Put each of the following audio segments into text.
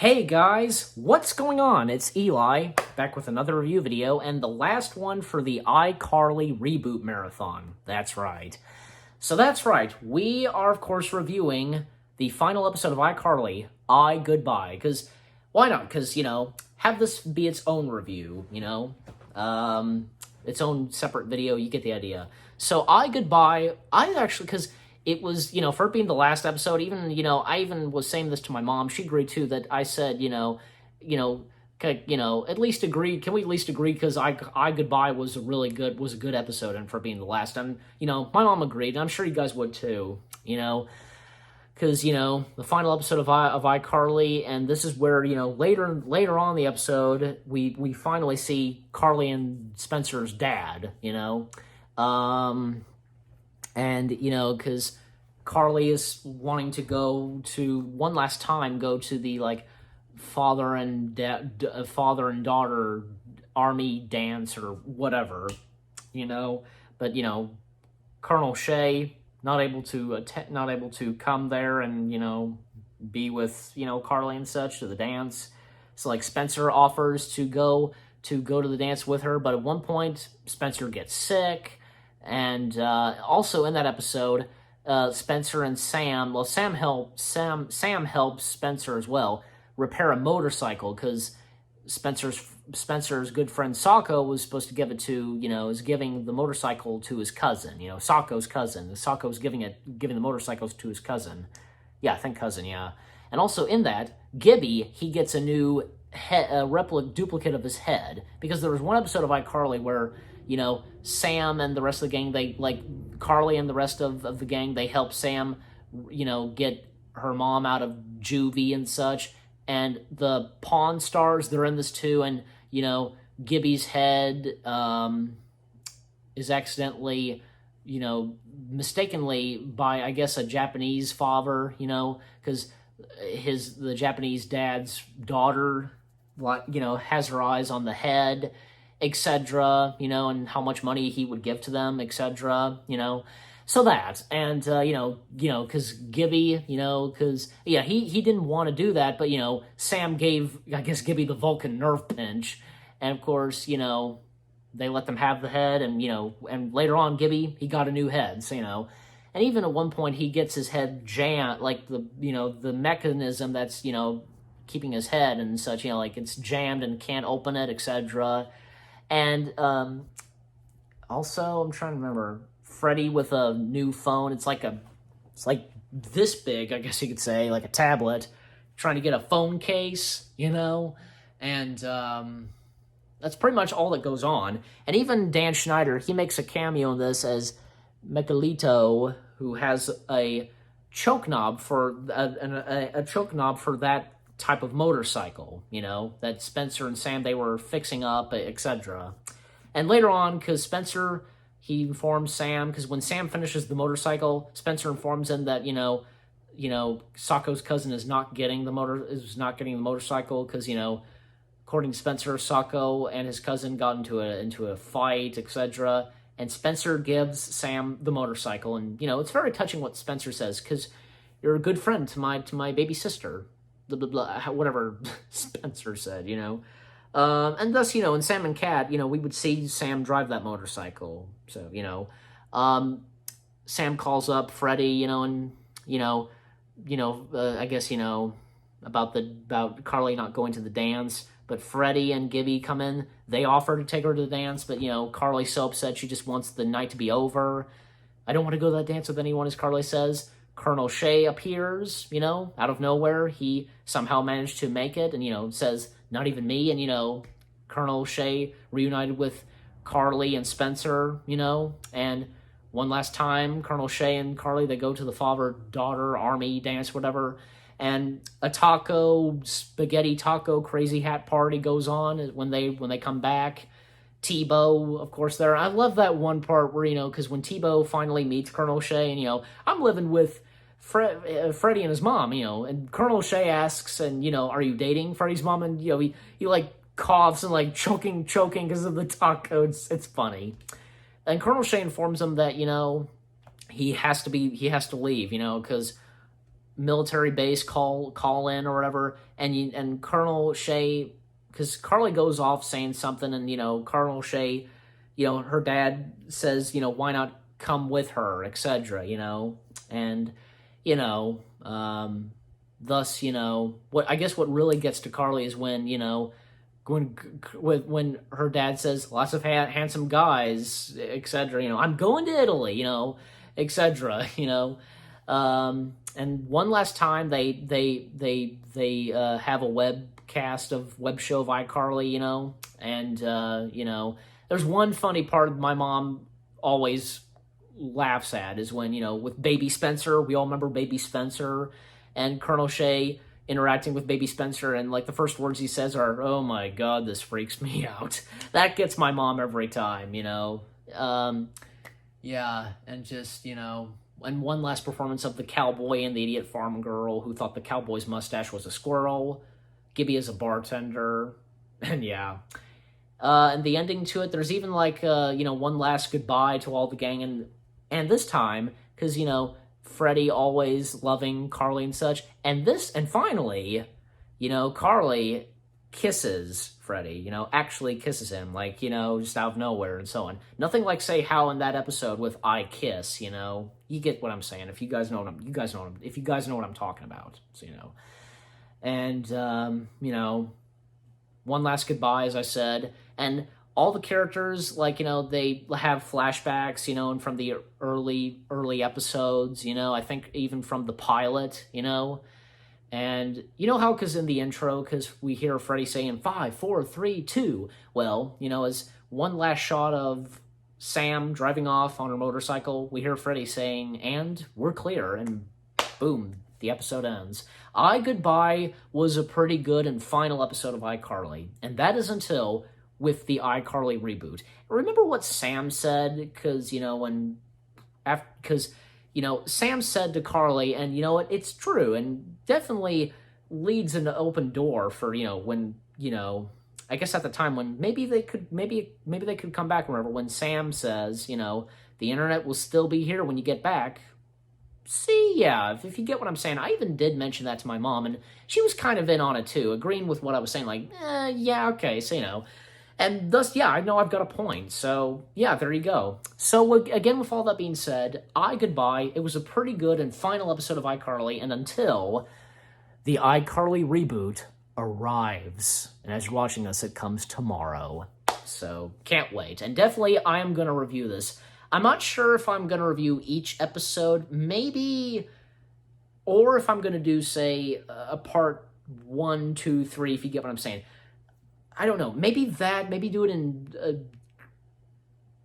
Hey guys, what's going on? It's Eli, back with another review video, and the last one for the iCarly reboot marathon. That's right. We are, of course, reviewing the final episode of iCarly, iGoodbye, because, why not? Because, have this be its own review, its own separate video, you get the idea. So, iGoodbye, I actually, because it was, for it being the last episode, even, I even was saying this to my mom. She agreed too, that I said, at least agree. Can we at least agree? Because iGoodbye was a good episode, and for it being the last, and my mom agreed. And I'm sure you guys would too. Because the final episode of iCarly, and this is where later on in the episode we finally see Carly and Spencer's dad. Because Carly is wanting to go to one last time, go to the father and daughter army dance or whatever, but Colonel Shay not able to come there and be with Carly and such to the dance. So Spencer offers to go to the dance with her, but at one point Spencer gets sick. And also in that episode, Spencer and Sam, Sam helps Spencer as well repair a motorcycle, because Spencer's good friend Sako was supposed to give it to, is giving the motorcycle to his cousin, Sako's cousin. Sako's giving the motorcycles to his cousin. Yeah, I think cousin, yeah. And also in that, Gibby, he gets a new duplicate of his head, because there was one episode of iCarly where Sam and the rest of the gang, Carly and the rest of the gang, they help Sam, get her mom out of juvie and such. And the Pawn Stars, they're in this too. And, Gibby's head is accidentally, mistakenly by, I guess, a Japanese father, because the Japanese dad's daughter, has her eyes on the head, etc., and how much money he would give to them, etc., So that, and, because Gibby, he didn't want to do that, but, Sam gave, I guess, Gibby the Vulcan nerve pinch, and, of course, they let them have the head, and, and later on, Gibby, he got a new head, so, and even at one point, he gets his head jammed, the mechanism that's, keeping his head and such, it's jammed and can't open it, etc., and also, I'm trying to remember, Freddy with a new phone. It's like this big, I guess you could say, like a tablet, trying to get a phone case, and that's pretty much all that goes on. And even Dan Schneider, he makes a cameo in this as Michelito, who has a choke knob for a choke knob for that type of motorcycle, that Spencer and Sam, they were fixing up, etc. And later on, because Spencer, he informs Sam, because when Sam finishes the motorcycle, Spencer informs him that, Sako's cousin is not getting the motorcycle, because, according to Spencer, Sako and his cousin got into a fight, etc. And Spencer gives Sam the motorcycle, and, it's very touching what Spencer says, because you're a good friend to my baby sister. Blah, blah, blah, whatever Spencer said, and thus, in Sam and Cat, we would see Sam drive that motorcycle. So, Sam calls up Freddy, and, I guess, about Carly not going to the dance, but Freddy and Gibby come in. They offer to take her to the dance, but, Carly's so upset, she just wants the night to be over. I don't want to go to that dance with anyone, as Carly says. Colonel Shay appears, out of nowhere. He somehow managed to make it, and, says, not even me, and, Colonel Shay reunited with Carly and Spencer, and one last time, Colonel Shay and Carly, they go to the father-daughter army dance, whatever, and a spaghetti taco crazy hat party goes on when they come back. Tebow, of course, there. I love that one part where, because when Tebow finally meets Colonel Shay, and, I'm living with Freddy and his mom, and Colonel Shay asks, and, are you dating Freddy's mom? And, he coughs and, choking because of the taco. It's funny. And Colonel Shay informs him that, he has to leave, because military base call in or whatever, and Colonel Shay, because Carly goes off saying something, and Colonel Shay, her dad says, why not come with her, etc. And thus, what really gets to Carly is when her dad says lots of handsome guys, etc. I'm going to Italy, etc. And one last time they have a web show of iCarly, and there's one funny part my mom always laughs at is when with Baby Spencer, we all remember Baby Spencer and Colonel Shay interacting with Baby Spencer, and like the first words he says are, "Oh my God, this freaks me out." That gets my mom every time, yeah, and just and one last performance of the cowboy and the idiot farm girl who thought the cowboy's mustache was a squirrel, Gibby as a bartender, and yeah. And the ending to it, there's even one last goodbye to all the gang, and this time, because Freddy always loving Carly and such, and finally, Carly kisses Freddy, actually kisses him, just out of nowhere and so on. Nothing like say how in that episode with I Kiss, you get what I'm saying. If you guys know what I'm talking about, so and one last goodbye, as I said, and all the characters, they have flashbacks, and from the early episodes, I think even from the pilot, and how, because in the intro, because we hear Freddy saying 5, 4, 3, 2, well, as one last shot of Sam driving off on her motorcycle, we hear Freddy saying, "And we're clear," and boom, the episode ends. iGoodbye was a pretty good and final episode of iCarly, and that is until with the iCarly reboot. Remember what Sam said? Because, Sam said to Carly, and it's true, and definitely leads an open door for, when, I guess at the time when maybe they could come back, remember, when Sam says, the internet will still be here when you get back. See, yeah, if you get what I'm saying. I even did mention that to my mom, and she was kind of in on it too, agreeing with what I was saying, yeah, okay, so, and thus, yeah, I know I've got a point, so, yeah, there you go. So, again, with all that being said, iGoodbye, it was a pretty good and final episode of iCarly, and until the iCarly reboot arrives, and as you're watching this, it comes tomorrow, so, can't wait, and definitely, I am going to review this. I'm not sure if I'm going to review each episode, maybe, or if I'm going to do, say, a part 1, 2, 3, if you get what I'm saying. I don't know. Maybe do it in a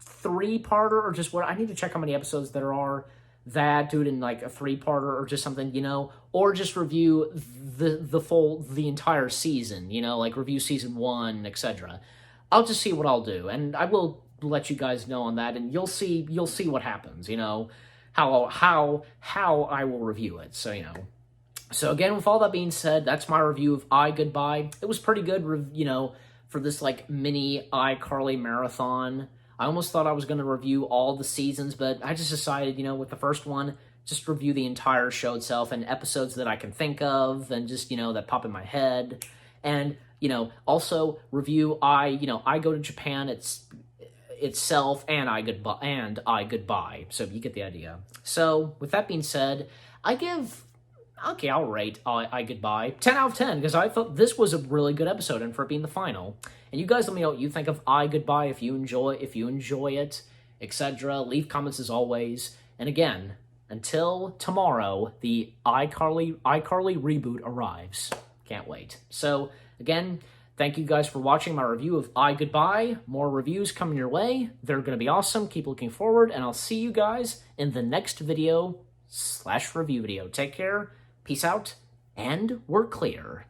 3-parter, or just what, I need to check how many episodes there are. Do it in like a 3-parter, or just something, or just review the entire season, like review season 1, etc. I'll just see what I'll do, and I will let you guys know on that, and you'll see what happens, how I will review it, so, So again, with all that being said, that's my review of iGoodbye. It was pretty good, for this, mini iCarly marathon. I almost thought I was going to review all the seasons, but I just decided, with the first one, just review the entire show itself and episodes that I can think of and just, that pop in my head. And, also review I Go to Japan, itself, and iGoodbye. So you get the idea. So with that being said, I'll rate iGoodbye 10 out of 10, because I thought this was a really good episode, and for it being the final. And you guys let me know what you think of iGoodbye, if you enjoy it, etc. Leave comments as always. And again, until tomorrow, the iCarly reboot arrives. Can't wait. So again, thank you guys for watching my review of iGoodbye. More reviews coming your way. They're going to be awesome. Keep looking forward, and I'll see you guys in the next video /review video. Take care, peace out, and we're clear.